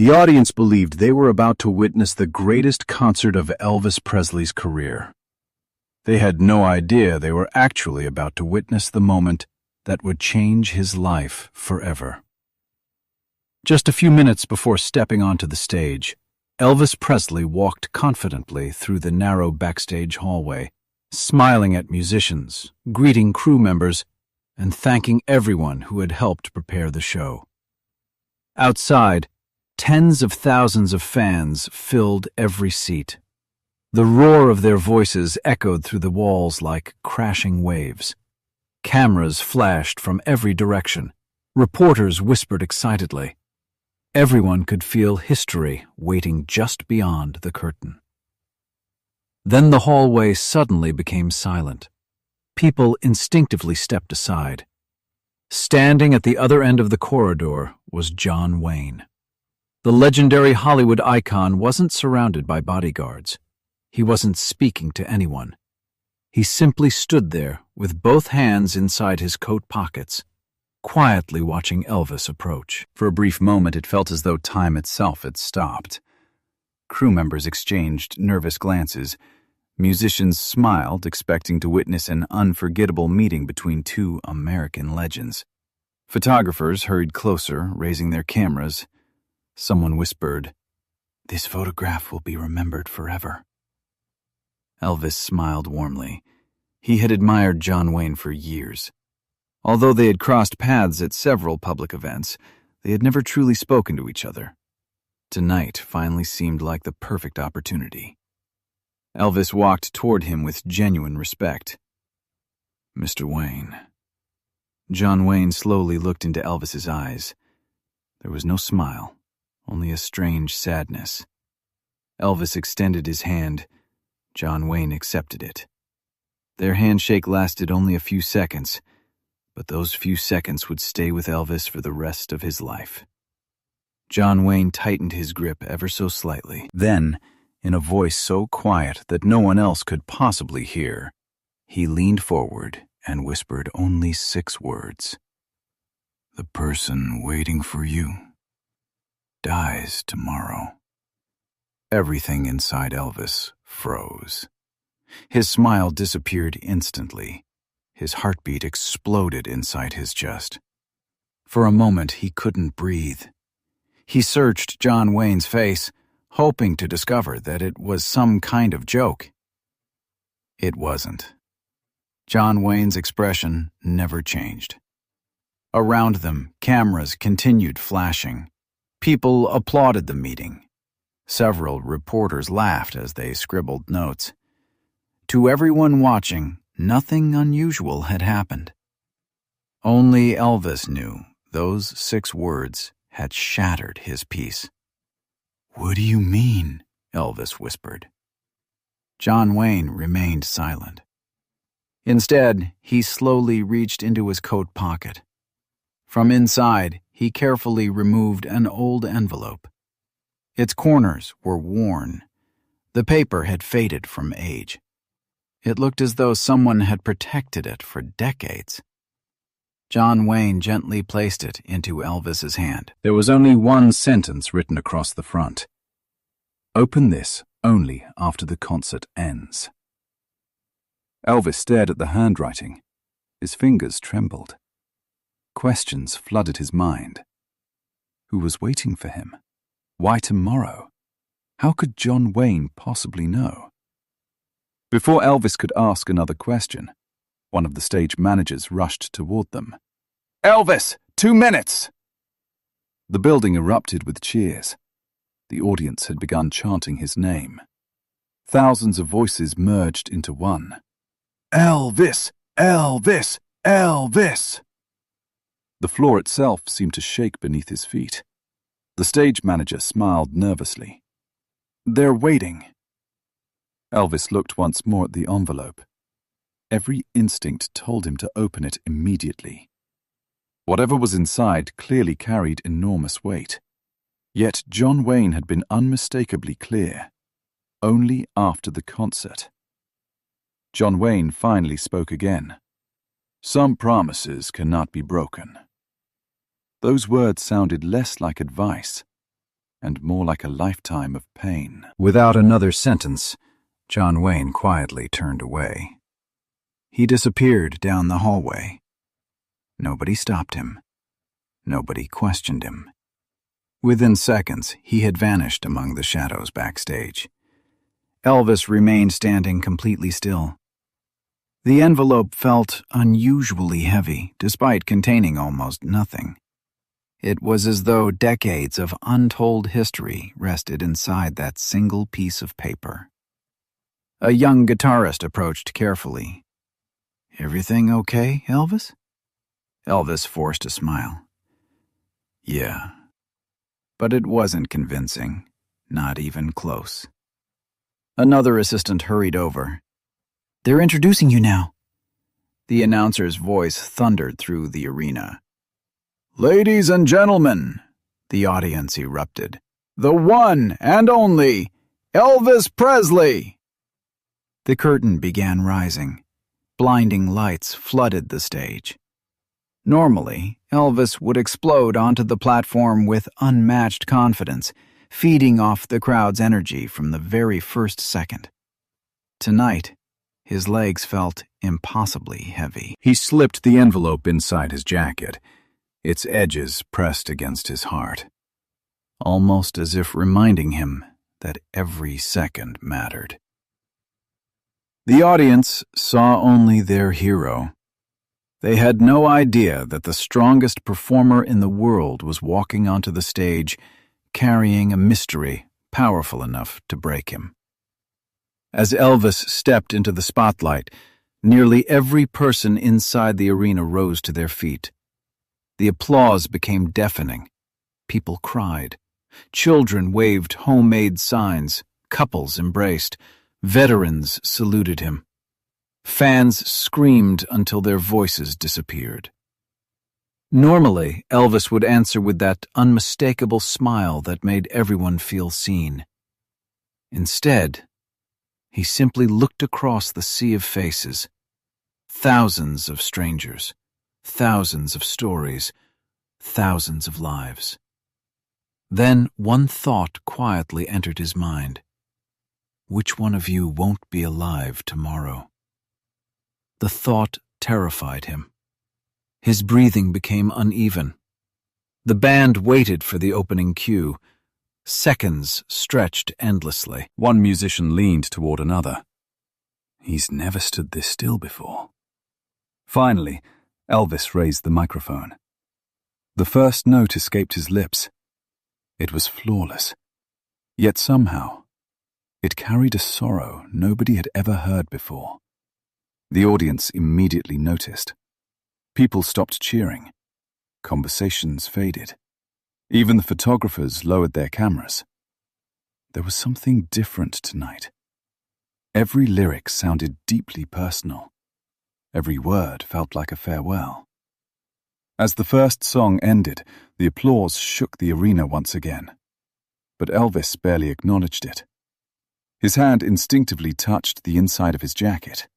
The audience believed they were about to witness the greatest concert of Elvis Presley's career. They had no idea they were actually about to witness the moment that would change his life forever. Just a few minutes before stepping onto the stage, Elvis Presley walked confidently through the narrow backstage hallway, smiling at musicians, greeting crew members, and thanking everyone who had helped prepare the show. Outside, tens of thousands of fans filled every seat. The roar of their voices echoed through the walls like crashing waves. Cameras flashed from every direction. Reporters whispered excitedly. Everyone could feel history waiting just beyond the curtain. Then the hallway suddenly became silent. People instinctively stepped aside. Standing at the other end of the corridor was John Wayne. The legendary Hollywood icon wasn't surrounded by bodyguards. He wasn't speaking to anyone. He simply stood there with both hands inside his coat pockets, quietly watching Elvis approach. For a brief moment, it felt as though time itself had stopped. Crew members exchanged nervous glances. Musicians smiled, expecting to witness an unforgettable meeting between two American legends. Photographers hurried closer, raising their cameras. Someone whispered, "This photograph will be remembered forever." Elvis smiled warmly. He had admired John Wayne for years. Although they had crossed paths at several public events, they had never truly spoken to each other. Tonight finally seemed like the perfect opportunity. Elvis walked toward him with genuine respect. "Mr. Wayne." John Wayne slowly looked into Elvis's eyes. There was no smile, only a strange sadness. Elvis extended his hand. John Wayne accepted it. Their handshake lasted only a few seconds, but those few seconds would stay with Elvis for the rest of his life. John Wayne tightened his grip ever so slightly. Then, in a voice so quiet that no one else could possibly hear, he leaned forward and whispered only 6 words. "The person waiting for you dies tomorrow." Everything inside Elvis froze. His smile disappeared instantly. His heartbeat exploded inside his chest. For a moment, he couldn't breathe. He searched John Wayne's face, hoping to discover that it was some kind of joke. It wasn't. John Wayne's expression never changed. Around them, cameras continued flashing. People applauded the meeting. Several reporters laughed as they scribbled notes. To everyone watching, nothing unusual had happened. Only Elvis knew those 6 words had shattered his peace. "What do you mean?" Elvis whispered. John Wayne remained silent. Instead, he slowly reached into his coat pocket. From inside, he carefully removed an old envelope. Its corners were worn. The paper had faded from age. It looked as though someone had protected it for decades. John Wayne gently placed it into Elvis's hand. There was only one sentence written across the front. "Open this only after the concert ends." Elvis stared at the handwriting. His fingers trembled. Questions flooded his mind. Who was waiting for him? Why tomorrow? How could John Wayne possibly know? Before Elvis could ask another question, one of the stage managers rushed toward them. "Elvis, 2 minutes!" The building erupted with cheers. The audience had begun chanting his name. Thousands of voices merged into one. "Elvis! Elvis! Elvis!" The floor itself seemed to shake beneath his feet. The stage manager smiled nervously. "They're waiting." Elvis looked once more at the envelope. Every instinct told him to open it immediately. Whatever was inside clearly carried enormous weight. Yet John Wayne had been unmistakably clear. Only after the concert. John Wayne finally spoke again. "Some promises cannot be broken." Those words sounded less like advice, and more like a lifetime of pain. Without another sentence, John Wayne quietly turned away. He disappeared down the hallway. Nobody stopped him. Nobody questioned him. Within seconds, he had vanished among the shadows backstage. Elvis remained standing completely still. The envelope felt unusually heavy, despite containing almost nothing. It was as though decades of untold history rested inside that single piece of paper. A young guitarist approached carefully. "Everything okay, Elvis?" Elvis forced a smile. "Yeah." But it wasn't convincing, not even close. Another assistant hurried over. "They're introducing you now." The announcer's voice thundered through the arena. "Ladies and gentlemen," the audience erupted, "the one and only Elvis Presley!" The curtain began rising. Blinding lights flooded the stage. Normally, Elvis would explode onto the platform with unmatched confidence, feeding off the crowd's energy from the very first second. Tonight, his legs felt impossibly heavy. He slipped the envelope inside his jacket, its edges pressed against his heart, almost as if reminding him that every second mattered. The audience saw only their hero. They had no idea that the strongest performer in the world was walking onto the stage, carrying a mystery powerful enough to break him. As Elvis stepped into the spotlight, nearly every person inside the arena rose to their feet. The applause became deafening. People cried. Children waved homemade signs. Couples embraced. Veterans saluted him. Fans screamed until their voices disappeared. Normally, Elvis would answer with that unmistakable smile that made everyone feel seen. Instead, he simply looked across the sea of faces. Thousands of strangers, thousands of stories, thousands of lives. Then one thought quietly entered his mind. Which one of you won't be alive tomorrow? The thought terrified him. His breathing became uneven. The band waited for the opening cue. Seconds stretched endlessly. One musician leaned toward another. He's never stood this still before. Finally, Elvis raised the microphone. The first note escaped his lips. It was flawless. Yet somehow, it carried a sorrow nobody had ever heard before. The audience immediately noticed. People stopped cheering. Conversations faded. Even the photographers lowered their cameras. There was something different tonight. Every lyric sounded deeply personal. Every word felt like a farewell. As the first song ended, the applause shook the arena once again. But Elvis barely acknowledged it. His hand instinctively touched the inside of his jacket.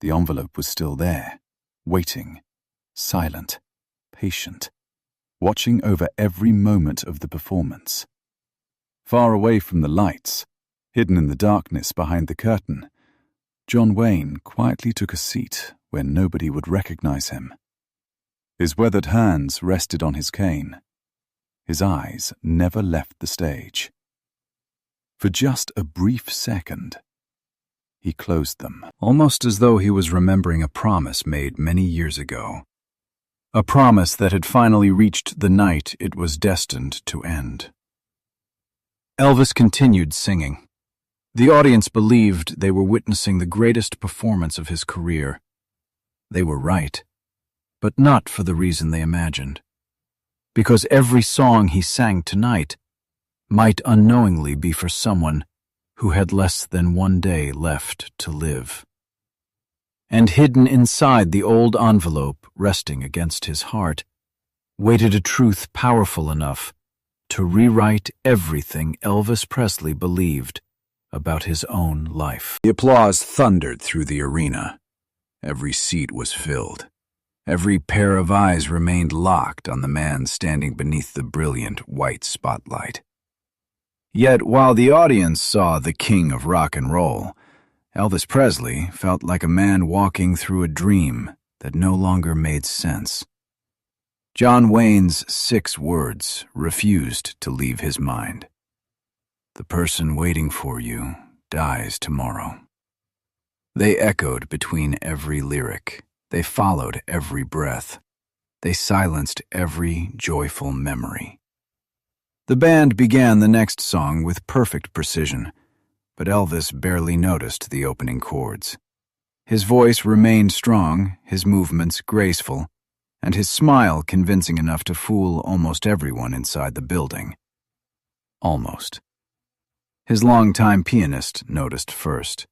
The envelope was still there, waiting, silent, patient, watching over every moment of the performance. Far away from the lights, hidden in the darkness behind the curtain, John Wayne quietly took a seat where nobody would recognize him. His weathered hands rested on his cane. His eyes never left the stage. For just a brief second, he closed them, almost as though he was remembering a promise made many years ago. A promise that had finally reached the night it was destined to end. Elvis continued singing. The audience believed they were witnessing the greatest performance of his career. They were right, but not for the reason they imagined. Because every song he sang tonight might unknowingly be for someone who had less than one day left to live. And hidden inside the old envelope resting against his heart waited a truth powerful enough to rewrite everything Elvis Presley believed about his own life. The applause thundered through the arena. Every seat was filled. Every pair of eyes remained locked on the man standing beneath the brilliant white spotlight. Yet while the audience saw the king of rock and roll, Elvis Presley felt like a man walking through a dream that no longer made sense. John Wayne's 6 words refused to leave his mind. The person waiting for you dies tomorrow. They echoed between every lyric. They followed every breath. They silenced every joyful memory. The band began the next song with perfect precision, but Elvis barely noticed the opening chords. His voice remained strong, his movements graceful, and his smile convincing enough to fool almost everyone inside the building. Almost. His longtime pianist noticed first.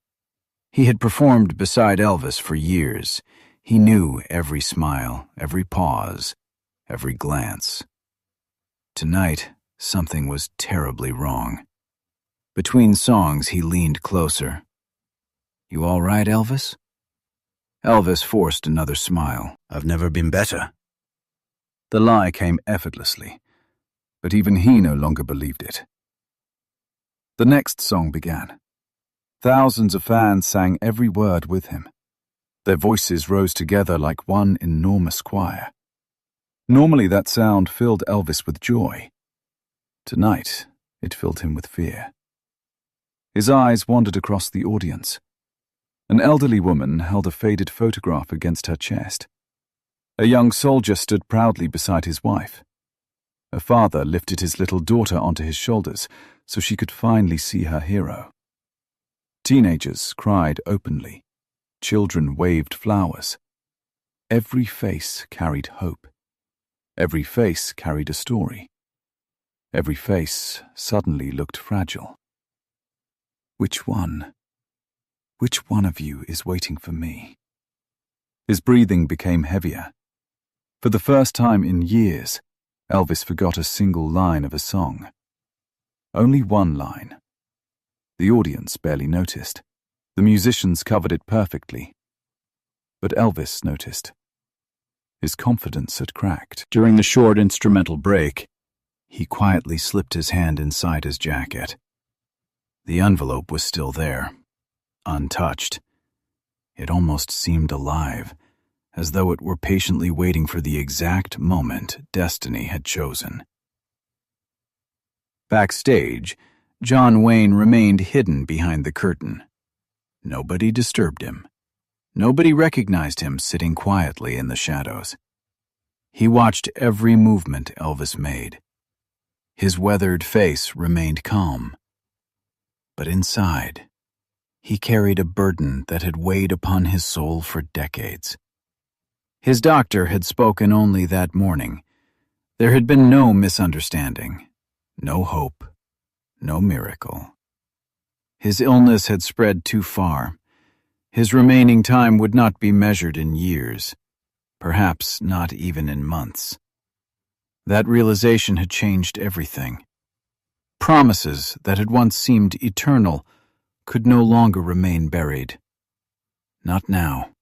He had performed beside Elvis for years. He knew every smile, every pause, every glance. Tonight, something was terribly wrong. Between songs, he leaned closer. "You all right, Elvis?" Elvis forced another smile. "I've never been better." The lie came effortlessly, but even he no longer believed it. The next song began. Thousands of fans sang every word with him. Their voices rose together like one enormous choir. Normally that sound filled Elvis with joy. Tonight, it filled him with fear. His eyes wandered across the audience. An elderly woman held a faded photograph against her chest. A young soldier stood proudly beside his wife. A father lifted his little daughter onto his shoulders so she could finally see her hero. Teenagers cried openly. Children waved flowers. Every face carried hope. Every face carried a story. Every face suddenly looked fragile. Which one of you is waiting for me? His breathing became heavier. For the first time in years, Elvis forgot a single line of a song. Only one line. The audience barely noticed. The musicians covered it perfectly. But Elvis noticed. His confidence had cracked. During the short instrumental break, he quietly slipped his hand inside his jacket. The envelope was still there, untouched. It almost seemed alive, as though it were patiently waiting for the exact moment destiny had chosen. Backstage, John Wayne remained hidden behind the curtain. Nobody disturbed him. Nobody recognized him sitting quietly in the shadows. He watched every movement Elvis made. His weathered face remained calm. But inside, he carried a burden that had weighed upon his soul for decades. His doctor had spoken only that morning. There had been no misunderstanding, no hope, no miracle. His illness had spread too far. His remaining time would not be measured in years, perhaps not even in months. That realization had changed everything. Promises that had once seemed eternal could no longer remain buried. Not now.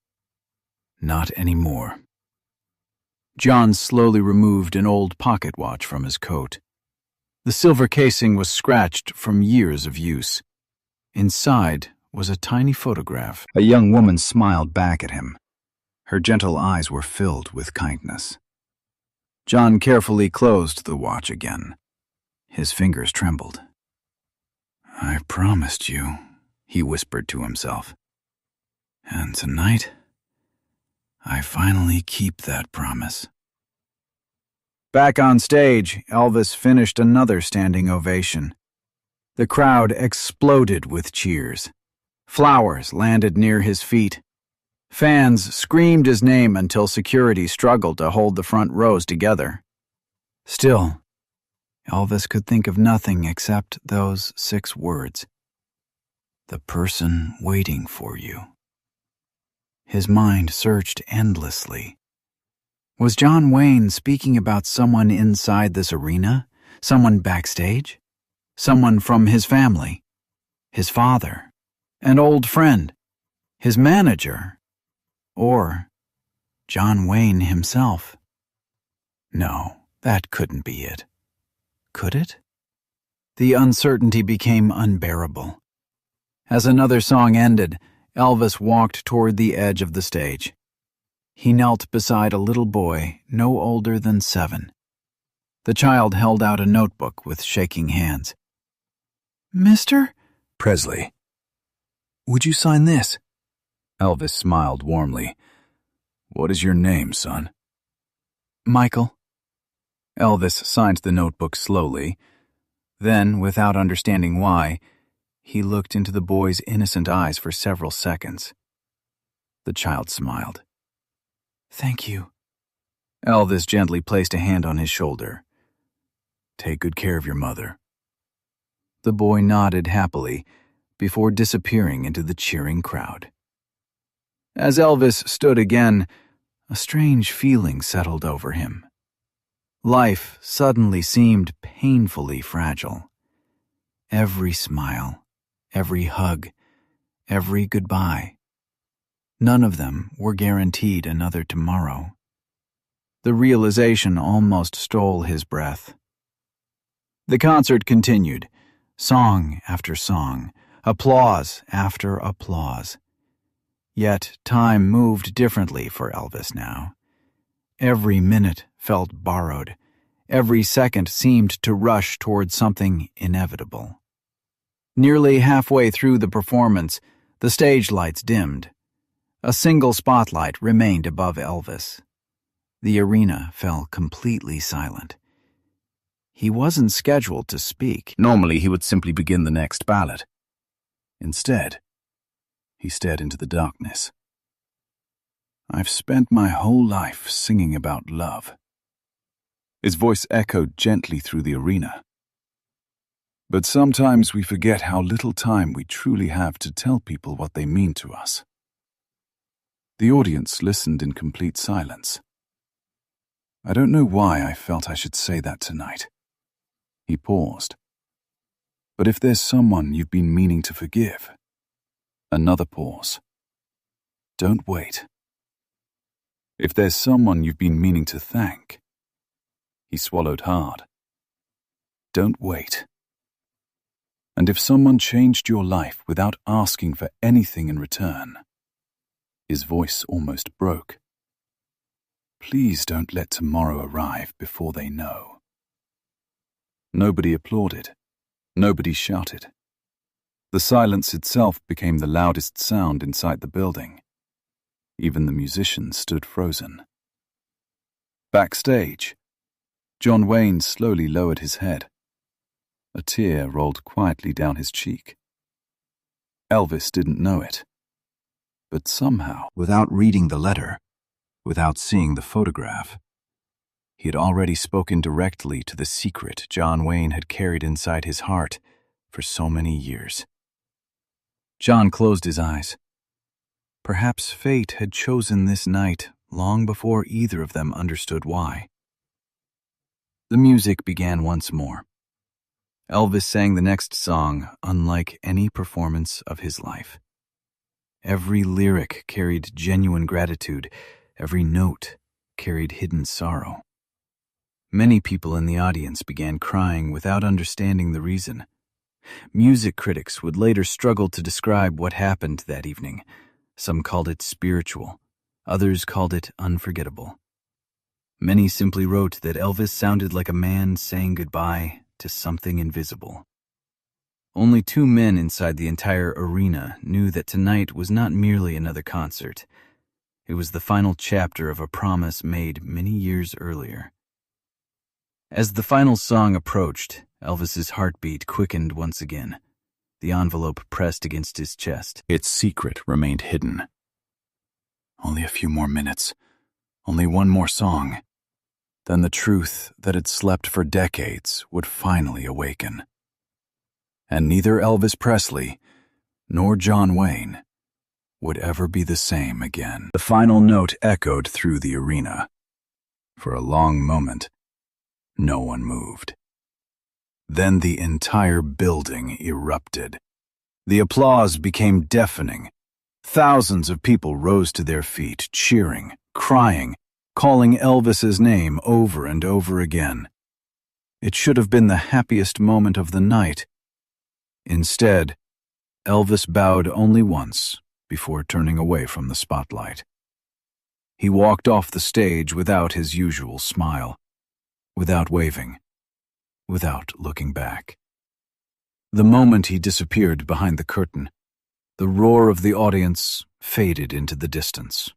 Not anymore. John slowly removed an old pocket watch from his coat. The silver casing was scratched from years of use. Inside was a tiny photograph. A young woman smiled back at him. Her gentle eyes were filled with kindness. John carefully closed the watch again. His fingers trembled. "I promised you," he whispered to himself. "And tonight, I finally keep that promise." Back on stage, Elvis finished another standing ovation. The crowd exploded with cheers. Flowers landed near his feet. Fans screamed his name until security struggled to hold the front rows together. Still, Elvis could think of nothing except those 6 words. The person waiting for you. His mind searched endlessly. Was John Wayne speaking about someone inside this arena? Someone backstage? Someone from his family? His father? An old friend? His manager? Or John Wayne himself? No, that couldn't be it. Could it? The uncertainty became unbearable. As another song ended, Elvis walked toward the edge of the stage. He knelt beside a little boy no older than 7. The child held out a notebook with shaking hands. "Mr. Presley, would you sign this?" Elvis smiled warmly. "What is your name, son?" "Michael." Elvis signed the notebook slowly. Then, without understanding why, he looked into the boy's innocent eyes for several seconds. The child smiled. "Thank you." Elvis gently placed a hand on his shoulder. "Take good care of your mother." The boy nodded happily before disappearing into the cheering crowd. As Elvis stood again, a strange feeling settled over him. Life suddenly seemed painfully fragile. Every smile, every hug, every goodbye. None of them were guaranteed another tomorrow. The realization almost stole his breath. The concert continued, song after song, applause after applause. Yet time moved differently for Elvis now. Every minute felt borrowed. Every second seemed to rush toward something inevitable. Nearly halfway through the performance, the stage lights dimmed. A single spotlight remained above Elvis. The arena fell completely silent. He wasn't scheduled to speak. Normally, he would simply begin the next ballad. Instead, he stared into the darkness. "I've spent my whole life singing about love." His voice echoed gently through the arena. "But sometimes we forget how little time we truly have to tell people what they mean to us." The audience listened in complete silence. "I don't know why I felt I should say that tonight." He paused. "But if there's someone you've been meaning to forgive..." Another pause. "Don't wait. If there's someone you've been meaning to thank..." He swallowed hard. "Don't wait. And if someone changed your life without asking for anything in return..." His voice almost broke. "Please don't let tomorrow arrive before they know." Nobody applauded. Nobody shouted. The silence itself became the loudest sound inside the building. Even the musicians stood frozen. Backstage, John Wayne slowly lowered his head. A tear rolled quietly down his cheek. Elvis didn't know it. But somehow, without reading the letter, without seeing the photograph, he had already spoken directly to the secret John Wayne had carried inside his heart for so many years. John closed his eyes. Perhaps fate had chosen this night long before either of them understood why. The music began once more. Elvis sang the next song unlike any performance of his life. Every lyric carried genuine gratitude. Every note carried hidden sorrow. Many people in the audience began crying without understanding the reason. Music critics would later struggle to describe what happened that evening. Some called it spiritual. Others called it unforgettable. Many simply wrote that Elvis sounded like a man saying goodbye to something invisible. Only 2 men inside the entire arena knew that tonight was not merely another concert. It was the final chapter of a promise made many years earlier. As the final song approached, Elvis's heartbeat quickened once again. The envelope pressed against his chest. Its secret remained hidden. Only a few more minutes. Only one more song. Then the truth that had slept for decades would finally awaken. And neither Elvis Presley nor John Wayne would ever be the same again. The final note echoed through the arena. For a long moment, no one moved. Then the entire building erupted. The applause became deafening. Thousands of people rose to their feet, cheering, crying, calling Elvis's name over and over again. It should have been the happiest moment of the night. Instead, Elvis bowed only once before turning away from the spotlight. He walked off the stage without his usual smile, without waving, without looking back. The moment he disappeared behind the curtain, the roar of the audience faded into the distance.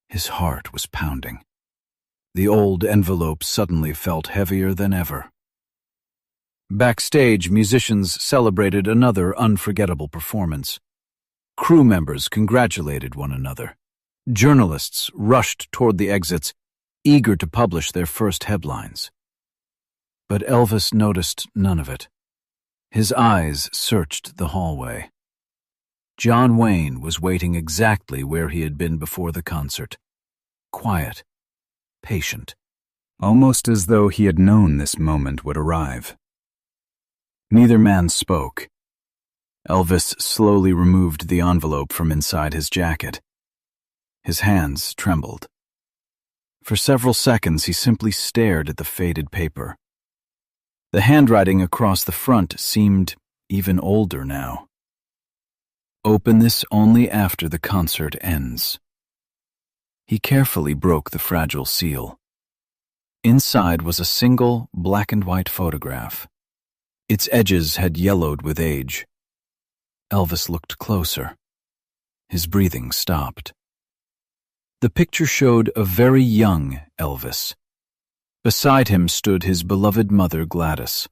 His heart was pounding. The old envelope suddenly felt heavier than ever. Backstage, musicians celebrated another unforgettable performance. Crew members congratulated one another. Journalists rushed toward the exits, eager to publish their first headlines. But Elvis noticed none of it. His eyes searched the hallway. John Wayne was waiting exactly where he had been before the concert. Quiet, patient, almost as though he had known this moment would arrive. Neither man spoke. Elvis slowly removed the envelope from inside his jacket. His hands trembled. For several seconds he simply stared at the faded paper. The handwriting across the front seemed even older now. Open this only after the concert ends. He carefully broke the fragile seal. Inside was a single black and white photograph. Its edges had yellowed with age. Elvis looked closer. His breathing stopped. The picture showed a very young Elvis. Beside him stood his beloved mother, Gladys.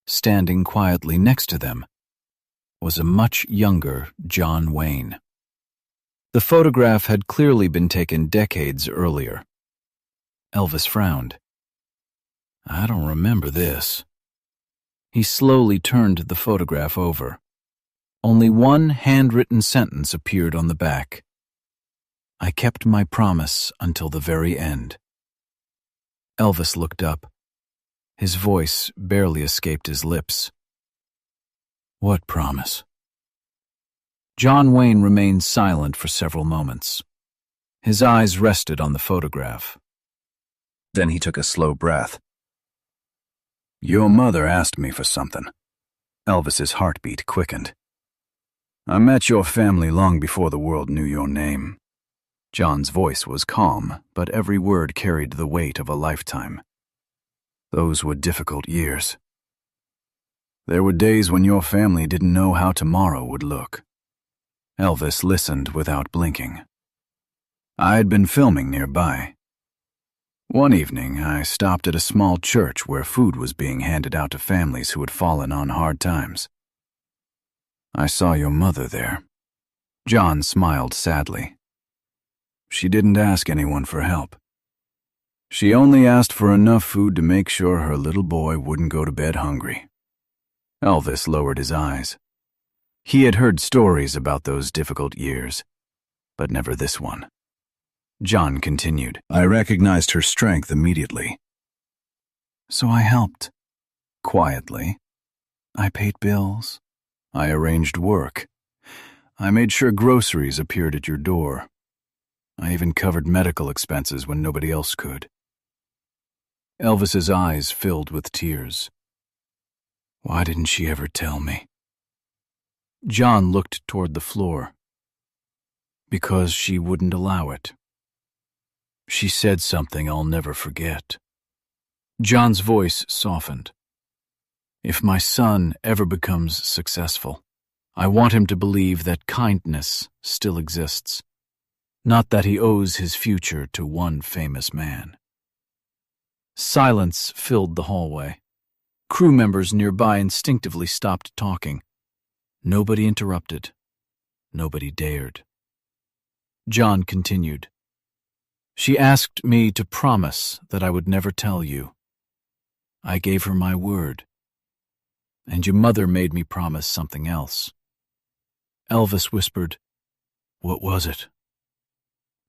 Standing quietly next to them was a much younger John Wayne. The photograph had clearly been taken decades earlier. Elvis frowned. I don't remember this. He slowly turned the photograph over. Only one handwritten sentence appeared on the back. I kept my promise until the very end. Elvis looked up. His voice barely escaped his lips. What promise? John Wayne remained silent for several moments. His eyes rested on the photograph. Then he took a slow breath. Your mother asked me for something. Elvis's heartbeat quickened. I met your family long before the world knew your name. John's voice was calm, but every word carried the weight of a lifetime. Those were difficult years. There were days when your family didn't know how tomorrow would look. Elvis listened without blinking. I had been filming nearby. One evening, I stopped at a small church where food was being handed out to families who had fallen on hard times. I saw your mother there. John smiled sadly. She didn't ask anyone for help. She only asked for enough food to make sure her little boy wouldn't go to bed hungry. Elvis lowered his eyes. He had heard stories about those difficult years, but never this one. John continued. I recognized her strength immediately. So I helped. Quietly. I paid bills. I arranged work. I made sure groceries appeared at your door. I even covered medical expenses when nobody else could. Elvis's eyes filled with tears. Why didn't she ever tell me? John looked toward the floor. Because she wouldn't allow it. She said something I'll never forget. John's voice softened. If my son ever becomes successful, I want him to believe that kindness still exists. Not that he owes his future to one famous man. Silence filled the hallway. Crew members nearby instinctively stopped talking. Nobody interrupted. Nobody dared. John continued. She asked me to promise that I would never tell you. I gave her my word. And your mother made me promise something else. Elvis whispered, What was it?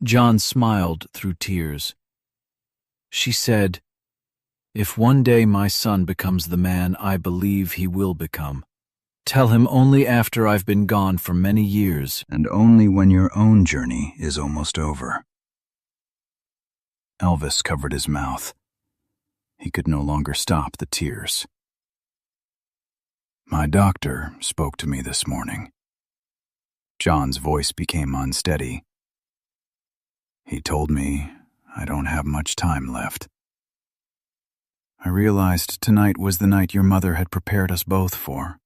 John smiled through tears. She said, If one day my son becomes the man I believe he will become, tell him only after I've been gone for many years, and only when your own journey is almost over. Elvis covered his mouth. He could no longer stop the tears. "My doctor spoke to me this morning." John's voice became unsteady. "He told me I don't have much time left. I realized tonight was the night your mother had prepared us both for."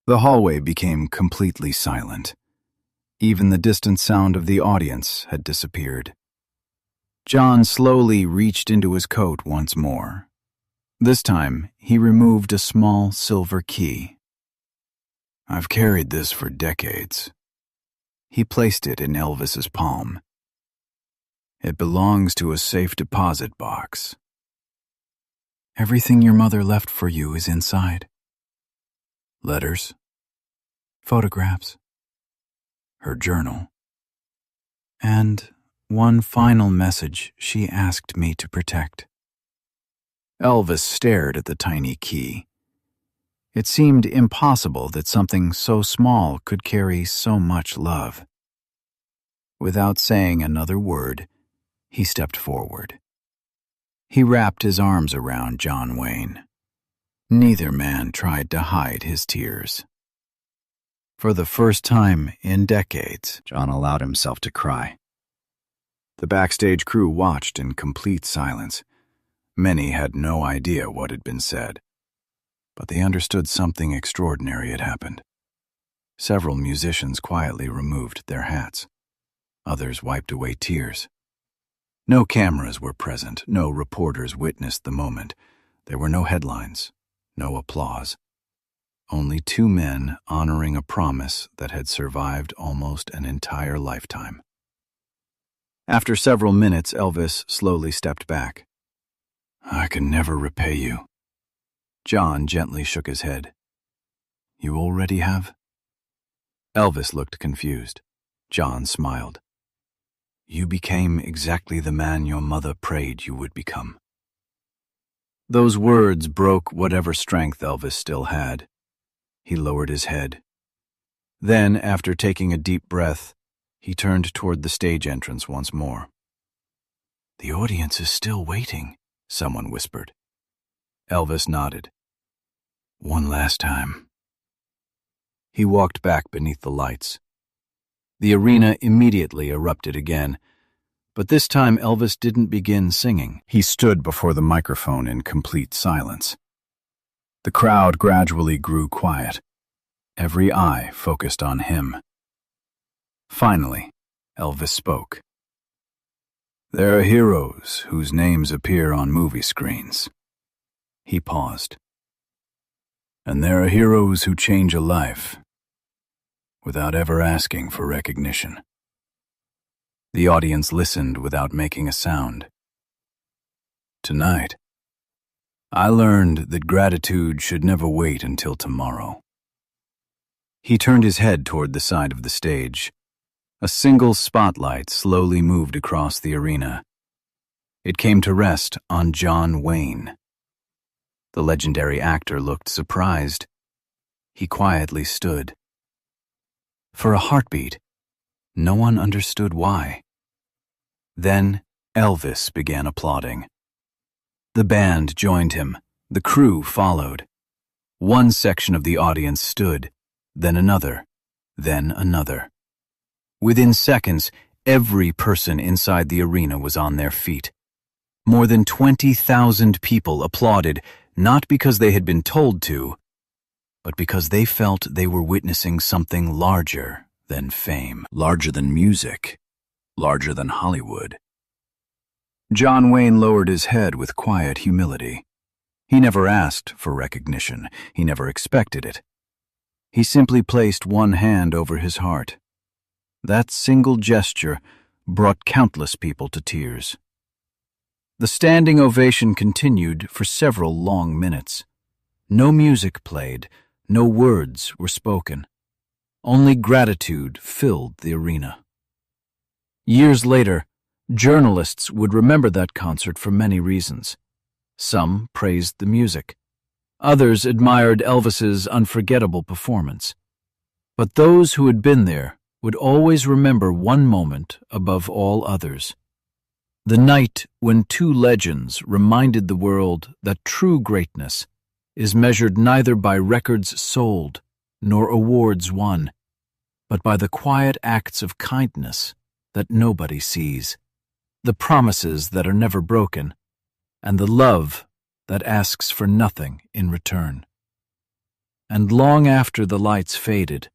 The hallway became completely silent. Even the distant sound of the audience had disappeared. John slowly reached into his coat once more. This time, he removed a small silver key. "I've carried this for decades." He placed it in Elvis's palm. "It belongs to a safe deposit box. Everything your mother left for you is inside. Letters, photographs, her journal, and one final message she asked me to protect." Elvis stared at the tiny key. It seemed impossible that something so small could carry so much love. Without saying another word, he stepped forward. He wrapped his arms around John Wayne. Neither man tried to hide his tears. For the first time in decades, John allowed himself to cry. The backstage crew watched in complete silence. Many had no idea what had been said, but they understood something extraordinary had happened. Several musicians quietly removed their hats. Others wiped away tears. No cameras were present, no reporters witnessed the moment. There were no headlines, no applause. Only two men honoring a promise that had survived almost an entire lifetime. After several minutes, Elvis slowly stepped back. "I can never repay you." John gently shook his head. "You already have?" Elvis looked confused. John smiled. "You became exactly the man your mother prayed you would become." Those words broke whatever strength Elvis still had. He lowered his head. Then, after taking a deep breath, he turned toward the stage entrance once more. "The audience is still waiting," someone whispered. Elvis nodded. "One last time." He walked back beneath the lights. The arena immediately erupted again, but this time Elvis didn't begin singing. He stood before the microphone in complete silence. The crowd gradually grew quiet. Every eye focused on him. Finally, Elvis spoke. "There are heroes whose names appear on movie screens." He paused. "And there are heroes who change a life without ever asking for recognition." The audience listened without making a sound. "Tonight, I learned that gratitude should never wait until tomorrow." He turned his head toward the side of the stage. A single spotlight slowly moved across the arena. It came to rest on John Wayne. The legendary actor looked surprised. He quietly stood. For a heartbeat, no one understood why. Then Elvis began applauding. The band joined him. The crew followed. One section of the audience stood, then another, then another. Within seconds, every person inside the arena was on their feet. More than 20,000 people applauded, not because they had been told to, but because they felt they were witnessing something larger than fame, larger than music, larger than Hollywood. John Wayne lowered his head with quiet humility. He never asked for recognition. He never expected it. He simply placed one hand over his heart. That single gesture brought countless people to tears. The standing ovation continued for several long minutes. No music played, no words were spoken. Only gratitude filled the arena. Years later, journalists would remember that concert for many reasons. Some praised the music. Others admired Elvis's unforgettable performance. But those who had been there would always remember one moment above all others. The night when two legends reminded the world that true greatness is measured neither by records sold nor awards won, but by the quiet acts of kindness that nobody sees, the promises that are never broken, and the love that asks for nothing in return. And long after the lights faded,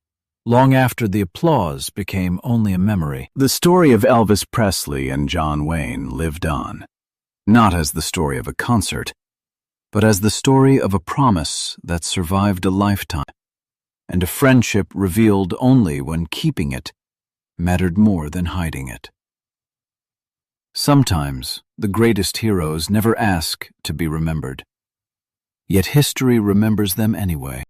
long after the applause became only a memory, The story of Elvis Presley and John Wayne lived on, not as the story of a concert, but as the story of a promise that survived a lifetime, and a friendship revealed only when keeping it mattered more than hiding it. Sometimes the greatest heroes never ask to be remembered, yet history remembers them anyway.